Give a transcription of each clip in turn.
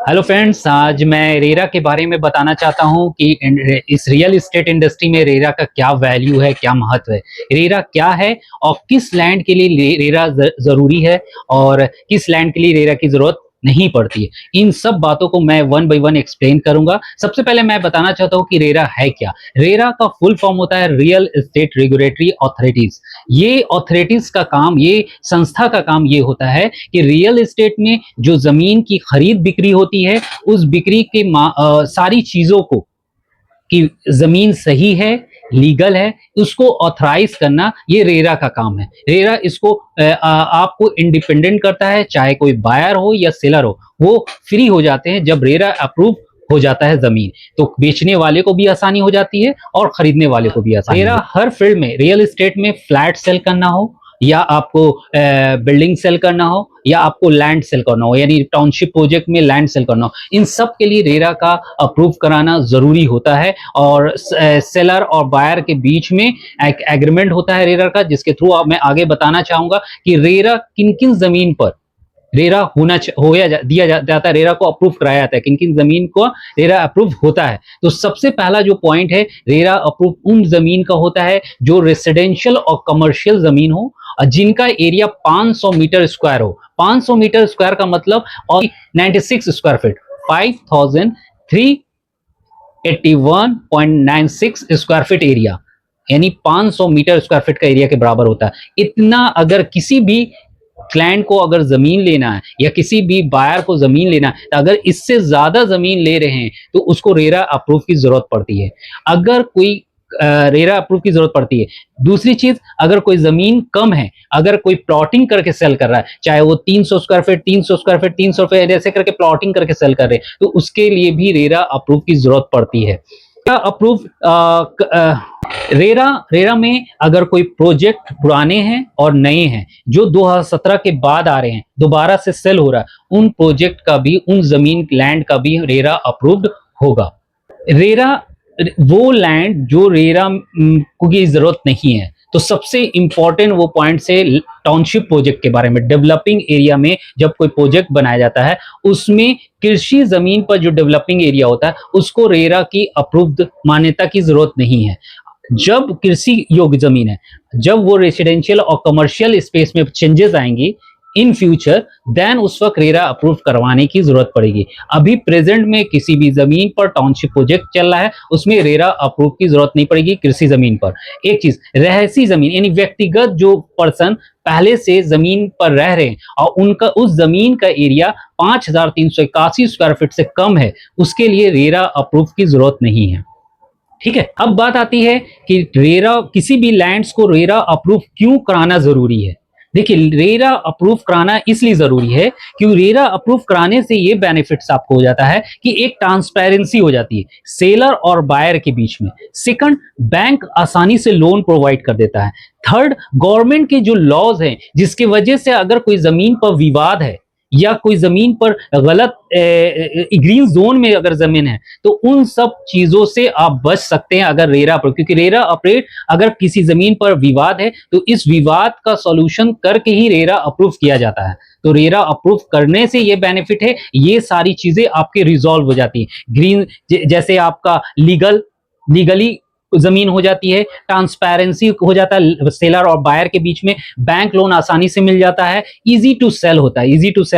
Hello friends, आज मैं RERA के बारे में बताना चाहता हूं कि इस रियल एस्टेट इंडस्ट्री में रेरा का क्या वैल्यू है, क्या महत्व है, रेरा क्या है और किस लैंड के लिए रेरा जरूरी है और किस लैंड के लिए रेरा की जरूरत नहीं पड़ती है। इन सब बातों को मैं वन बाय वन एक्सप्लेन करूंगा। सबसे पहले मैं बताना चाहता हूं कि रेरा है क्या। रेरा का फुल फॉर्म होता है रियल एस्टेट रेगुलेटरी अथॉरिटीज। ये अथॉरिटीज का काम, ये संस्था का काम ये होता है कि रियल एस्टेट में जो जमीन की खरीद बिक्री होती है, उस बिक्री के सारी चीजों को, कि जमीन सही है, लीगल है, उसको ऑथराइज करना ये रेरा का काम है। रेरा इसको आपको इंडिपेंडेंट करता है, चाहे कोई बायर हो या सेलर हो, वो फ्री हो जाते हैं जब रेरा अप्रूव हो जाता है जमीन। तो बेचने वाले को भी आसानी हो जाती है और खरीदने वाले को भी आसानी। रेरा हर फील्ड में, रियल एस्टेट में फ्लैट सेल करना हो या आपको बिल्डिंग सेल करना हो या आपको लैंड सेल करना हो, यानी टाउनशिप प्रोजेक्ट में लैंड सेल करना हो, इन सब के लिए रेरा का अप्रूव कराना जरूरी होता है। और सेलर और बायर के बीच में एक एग्रीमेंट होता है रेरा का, जिसके थ्रू मैं आगे बताना चाहूंगा कि रेरा किन किन जमीन पर रेरा दिया जाता है, रेरा को अप्रूव कराया जाता है, किन किन जमीन को रेरा अप्रूव होता है। तो सबसे पहला जो पॉइंट है, रेरा अप्रूव उन जमीन का होता है जो रेसिडेंशियल और कमर्शियल जमीन हो, जिनका एरिया 500 मीटर स्क्वायर हो। 500 मीटर स्क्वायर का मतलब और 96 square feet, 5381.96 square feet area, यानी 500 मीटर स्क्वायर फीट का एरिया के बराबर होता है। इतना अगर किसी भी क्लाइंट को अगर जमीन लेना है या किसी भी बायर को जमीन लेना है, तो अगर इससे ज्यादा जमीन ले रहे हैं तो उसको रेरा अप्रूव की जरूरत पड़ती है। अगर कोई रेरा अप्रूव की जरूरत पड़ती है। दूसरी चीज, अगर कोई जमीन कम है, अगर कोई प्लॉटिंग करके सेल कर रहा है, चाहे वो 300 square feet 300 square feet 300 feet ऐसे करके प्लॉटिंग करके सेल कर रहे हैं, तो उसके लिए भी रेरा अप्रूव की जरूरत पड़ती है। अप्रूव रेरा में अगर कोई प्रोजेक्ट पुराने हैं और नए हैं जो 2017 के बाद आ रहे हैं, दोबारा से सेल हो रहा है, उन प्रोजेक्ट का भी, उन जमीन लैंड का भी रेरा अप्रूव्ड होगा। रेरा वो लैंड जो रेरा को की जरूरत नहीं है, तो सबसे इंपॉर्टेंट वो पॉइंट से टाउनशिप प्रोजेक्ट के बारे में, डेवलपिंग एरिया में जब कोई प्रोजेक्ट बनाया जाता है, उसमें कृषि जमीन पर जो डेवलपिंग एरिया होता है उसको रेरा की अप्रूव्ड मान्यता की जरूरत नहीं है। जब कृषि योग्य जमीन है, जब वो रेसिडेंशियल और कमर्शियल स्पेस में चेंजेस आएंगी इन फ्यूचर, देन उस वक्त रेरा अप्रूव करवाने की जरूरत पड़ेगी। अभी प्रेजेंट में किसी भी जमीन पर टाउनशिप प्रोजेक्ट चल रहा है, उसमें रेरा अप्रूव की जरूरत नहीं पड़ेगी। कृषि जमीन पर एक चीज, रहसी जमीन यानी व्यक्तिगत जो पर्सन पहले से जमीन पर रह रहे हैं और उनका उस जमीन का एरिया 5381 स्क्वायर फीट से कम है, उसके लिए रेरा अप्रूव की जरूरत नहीं है। ठीक है, अब बात आती है कि रेरा, किसी भी लैंड्स को रेरा अप्रूव क्यों कराना जरूरी है। देखिए, रेरा अप्रूव कराना इसलिए जरूरी है कि रेरा अप्रूव कराने से ये बेनिफिट्स आपको हो जाता है कि एक ट्रांसपेरेंसी हो जाती है सेलर और बायर के बीच में। सेकंड, बैंक आसानी से लोन प्रोवाइड कर देता है। थर्ड, गवर्नमेंट के जो लॉज हैं, जिसकी वजह से अगर कोई जमीन पर विवाद है या कोई जमीन पर गलत ग्रीन जोन में अगर जमीन है, तो उन सब चीजों से आप बच सकते हैं अगर रेरा पर, क्योंकि रेरा अपरेट, अगर किसी जमीन पर विवाद है तो इस विवाद का सॉल्यूशन करके ही रेरा अप्रूव किया जाता है। तो रेरा अप्रूव करने से ये बेनिफिट है, ये सारी चीजें आपके रिजॉल्व हो जाती है। ग्रीन जैसे आपका लीगली जमीन हो जाती है, ट्रांसपेरेंसी हो जाता है सेलर और बायर के बीच में, बैंक लोन आसानी से मिल जाता है, इजी टू सेल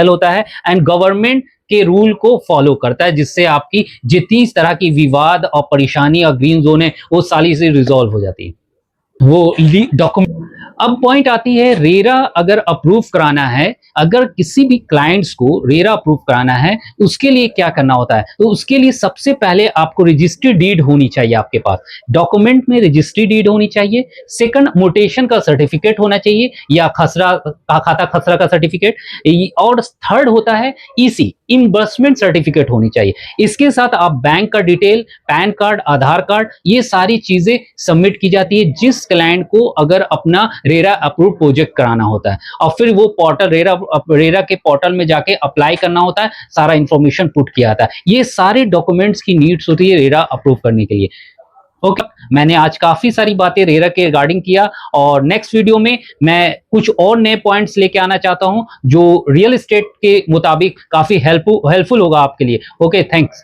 होता है एंड गवर्नमेंट के रूल को फॉलो करता है, जिससे आपकी जितनी तरह की विवाद और परेशानी और ग्रीन जोन है वो सारी से रिजॉल्व हो जाती है, वो डॉक्यूमेंट। अब पॉइंट आती है, रेरा अगर अप्रूव कराना है, अगर किसी भी क्लाइंट्स को रेरा अप्रूव कराना है, उसके लिए क्या करना होता है। तो उसके लिए सबसे पहले आपको रजिस्ट्री डीड होनी चाहिए आपके पास, डॉक्यूमेंट में रजिस्ट्री डीड होनी चाहिए। सेकंड, मोटेशन का सर्टिफिकेट होना चाहिए या खाता खसरा का सर्टिफिकेट। और थर्ड होता है ईसी, इम्बर्समेंट सर्टिफिकेट होनी चाहिए। इसके साथ आप बैंक का डिटेल, पैन कार्ड, आधार कार्ड, ये सारी चीजें सबमिट की जाती है जिस क्लाइंट को अगर अपना रेरा अप्रूव प्रोजेक्ट कराना होता है। और फिर वो पोर्टल, रेरा के पोर्टल में जाके अप्लाई करना होता है, सारा इंफॉर्मेशन पुट किया जाता है। ये सारे डॉक्यूमेंट्स की नीड्स होती है रेरा अप्रूव करने के लिए। ओके, मैंने आज काफी सारी बातें रेरा के रिगार्डिंग किया और नेक्स्ट वीडियो में मैं कुछ और नए पॉइंट्स लेके आना चाहता हूं जो रियल एस्टेट के मुताबिक काफी हेल्पफुल होगा आपके लिए। Okay, thanks.